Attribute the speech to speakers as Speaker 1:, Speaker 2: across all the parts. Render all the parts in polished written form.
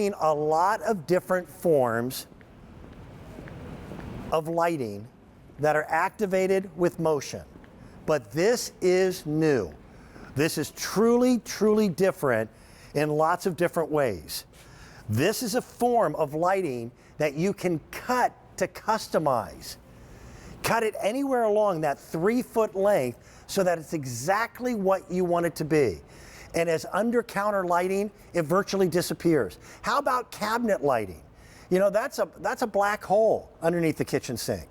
Speaker 1: seen a lot of different forms of lighting that are activated with motion, but this is new. This is truly, truly different in lots of different ways. This is a form of lighting that you can cut to customize. Cut it anywhere along that 3-foot length so that it's exactly what you want it to be. And as under counter lighting, it virtually disappears. How about cabinet lighting? You know, that's a black hole underneath the kitchen sink.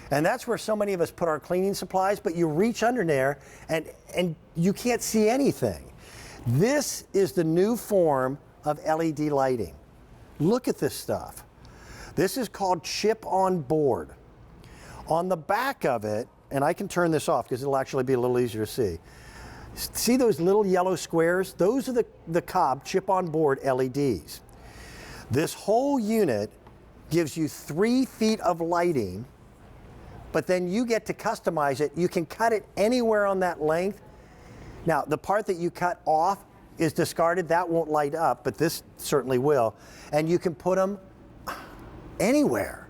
Speaker 1: And that's where so many of us put our cleaning supplies, but you reach under there and you can't see anything. This is the new form of LED lighting. Look at this stuff. This is called chip on board. On the back of it, and I can turn this off because it'll actually be a little easier to see. See those little yellow squares? Those are the Cobb chip on board LEDs. This whole unit gives you 3 feet of lighting, but then you get to customize it. You can cut it anywhere on that length. Now, the part that you cut off is discarded. That won't light up, but this certainly will. And you can put them anywhere.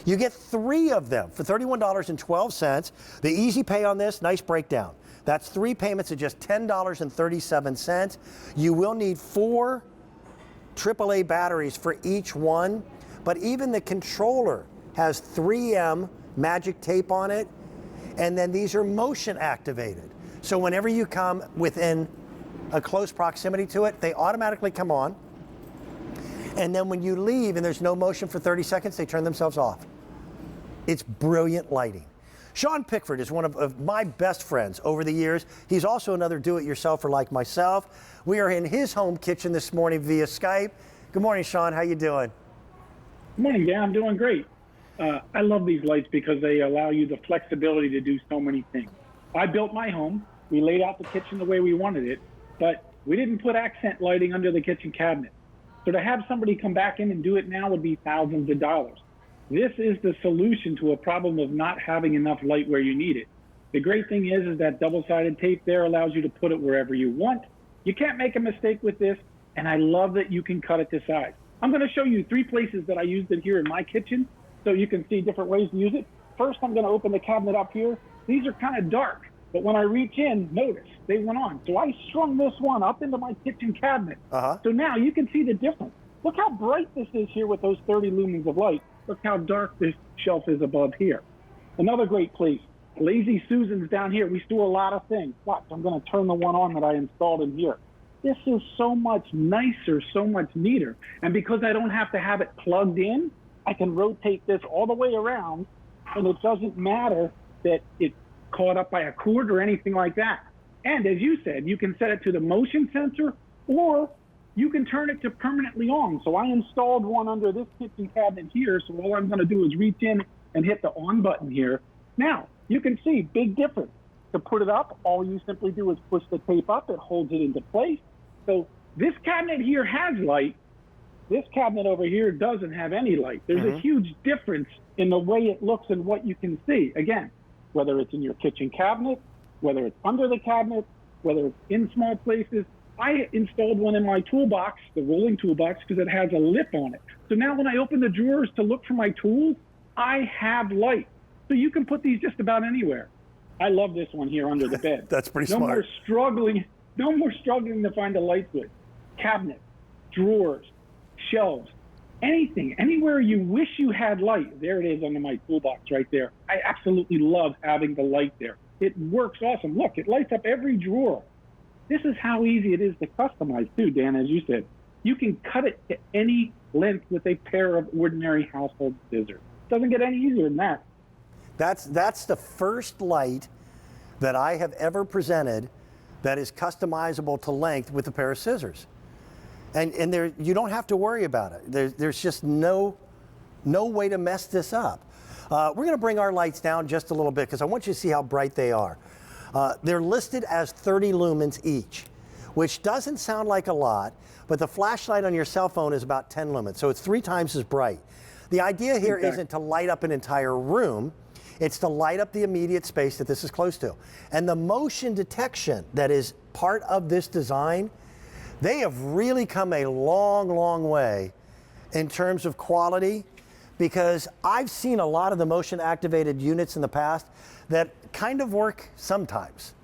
Speaker 1: You get 3 of them for $31.12. The easy pay on this, nice breakdown. That's 3 payments of just $10.37. You will need 4 AAA batteries for each one, but even the controller has 3M magic tape on it, and then these are motion activated. So whenever you come within a close proximity to it, they automatically come on, and then when you leave and there's no motion for 30 seconds, they turn themselves off. It's brilliant lighting. Sean Pickford is one of my best friends over the years. He's also another do-it-yourselfer like myself. We are in his home kitchen this morning via Skype. Good morning, Sean. How you doing?
Speaker 2: Good morning, Dan. I'm doing great. I love these lights because they allow you the flexibility to do so many things. I built my home. We laid out the kitchen the way we wanted it, but we didn't put accent lighting under the kitchen cabinet. So to have somebody come back in and do it now would be thousands of dollars. This is the solution to a problem of not having enough light where you need it. The great thing is that double-sided tape there allows you to put it wherever you want. You can't make a mistake with this, and I love that you can cut it to size. I'm going to show you 3 places that I used it here in my kitchen so you can see different ways to use it. First, I'm going to open the cabinet up here. These are kind of dark, but when I reach in, notice they went on. So I strung this one up into my kitchen cabinet. So now you can see the difference. Look how bright this is here with those 30 lumens of light. Look how dark this shelf is above here. Another great place, Lazy Susan's down here. We store a lot of things. Watch, I'm going to turn the one on that I installed in here. This is so much nicer, so much neater. And because I don't have to have it plugged in, I can rotate this all the way around, and it doesn't matter that it's caught up by a cord or anything like that. And as you said, you can set it to the motion sensor, or you can turn it to permanently on. So I installed one under this kitchen cabinet here, so all I'm going to do is reach in and hit the on button here. Now, you can see, big difference. To put it up, all you simply do is push the tape up. It holds it into place. So this cabinet here has light. This cabinet over here doesn't have any light. There's a huge difference in the way it looks and what you can see. Again, whether it's in your kitchen cabinet, whether it's under the cabinet, whether it's in small places. I installed one in my toolbox, the rolling toolbox, because it has a lip on it. So now when I open the drawers to look for my tools, I have light. So you can put these just about anywhere. I love this one here under the bed.
Speaker 1: That's pretty
Speaker 2: smart. No more struggling to find a light switch. Cabinet, drawers, shelves, anything, anywhere you wish you had light, there it is under my toolbox right there. I absolutely love having the light there. It works awesome. Look, it lights up every drawer. This is how easy it is to customize too, Dan, as you said. You can cut it to any length with a pair of ordinary household scissors. Doesn't get any easier than that.
Speaker 1: That's the first light that I have ever presented that is customizable to length with a pair of scissors. And there, you don't have to worry about it. There's just no way to mess this up. We're going to bring our lights down just a little bit because I want you to see how bright they are. They're listed as 30 lumens each, which doesn't sound like a lot, but the flashlight on your cell phone is about 10 lumens, so it's 3 times as bright. The idea here isn't to light up an entire room, it's to light up the immediate space that this is close to. And the motion detection that is part of this design, They have really come a long, long way in terms of quality, because I've seen a lot of the motion activated units in the past that kind of work sometimes.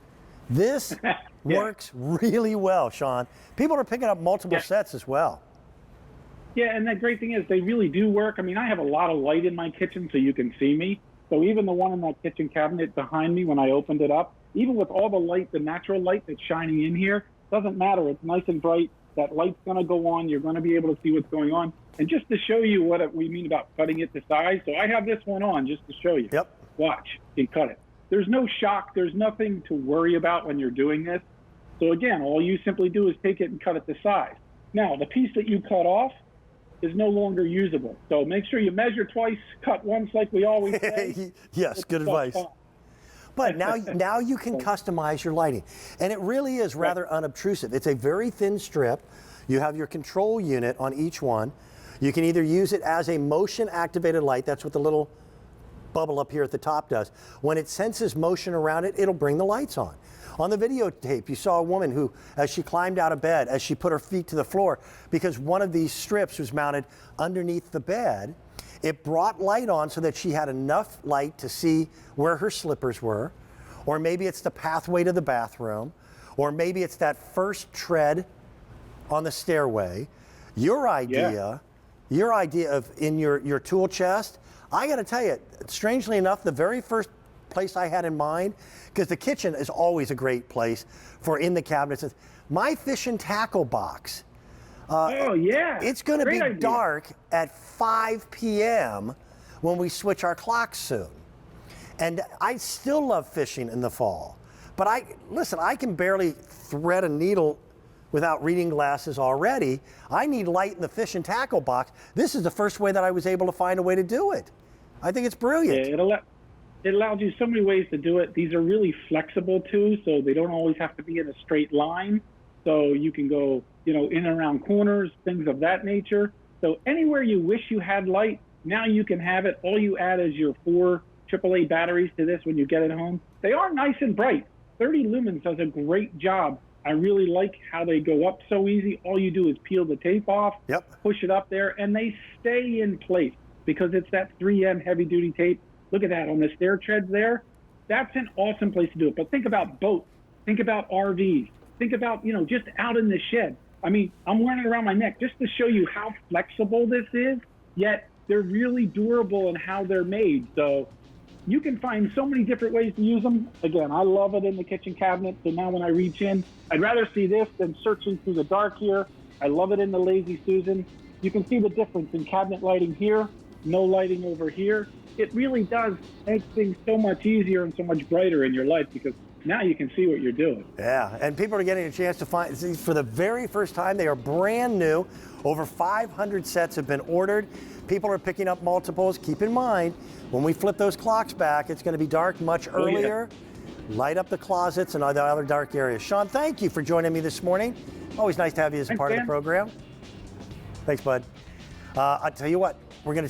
Speaker 1: This works really well, Sean. People are picking up multiple sets as well.
Speaker 2: Yeah, and the great thing is they really do work. I mean, I have a lot of light in my kitchen so you can see me. So even the one in that kitchen cabinet behind me, when I opened it up, even with all the light, the natural light that's shining in here, doesn't matter. It's nice and bright. That light's going to go on. You're going to be able to see what's going on. And just to show you what we mean about cutting it to size, so I have this one on just to show you.
Speaker 1: Yep.
Speaker 2: Watch, you cut it. There's no shock. There's nothing to worry about when you're doing this. So again, all you simply do is take it and cut it to size. Now, the piece that you cut off is no longer usable. So make sure you measure twice, cut once like we always say.
Speaker 1: Yes, good advice. But now you can customize your lighting. And it really is rather unobtrusive. It's a very thin strip. You have your control unit on each one. You can either use it as a motion activated light. That's what the little bubble up here at the top does. When it senses motion around it, it'll bring the lights on. On the videotape, you saw a woman who, as she climbed out of bed, as she put her feet to the floor, because one of these strips was mounted underneath the bed, it brought light on so that she had enough light to see where her slippers were, or maybe it's the pathway to the bathroom, or maybe it's that first tread on the stairway. Your idea of in your tool chest, I got to tell you, strangely enough, the very first place I had in mind, because the kitchen is always a great place for in the cabinets, my fish and tackle box. It's going to be dark at 5 p.m. when we switch our clocks soon. And I still love fishing in the fall. But I can barely thread a needle without reading glasses already. I need light in the fish and tackle box. This is the first way that I was able to find a way to do it. I think it's brilliant.
Speaker 2: Yeah, it allows you so many ways to do it. These are really flexible too, so they don't always have to be in a straight line. So you can go, in and around corners, things of that nature. So anywhere you wish you had light, now you can have it. All you add is your 4 AAA batteries to this when you get it home. They are nice and bright. 30 lumens does a great job. I really like how they go up so easy. All you do is peel the tape off, push it up there, and they stay in place because it's that 3M heavy-duty tape. Look at that on the stair treads there. That's an awesome place to do it. But think about boats. Think about RVs. Think about, just out in the shed. I mean, I'm wearing it around my neck just to show you how flexible this is, yet they're really durable in how they're made. So you can find so many different ways to use them. Again, I love it in the kitchen cabinet. So now when I reach in, I'd rather see this than searching through the dark here. I love it in the Lazy Susan. You can see the difference in cabinet lighting here, no lighting over here. It really does make things so much easier and so much brighter in your life because now you can see what you're doing.
Speaker 1: Yeah, and people are getting a chance to find, for the very first time, they are brand new. Over 500 sets have been ordered. People are picking up multiples. Keep in mind, when we flip those clocks back, it's going to be dark much earlier. Light up the closets and other dark areas. Sean, thank you for joining me this morning. Always nice to have you as a part of the program. Thanks, bud. I'll tell you what,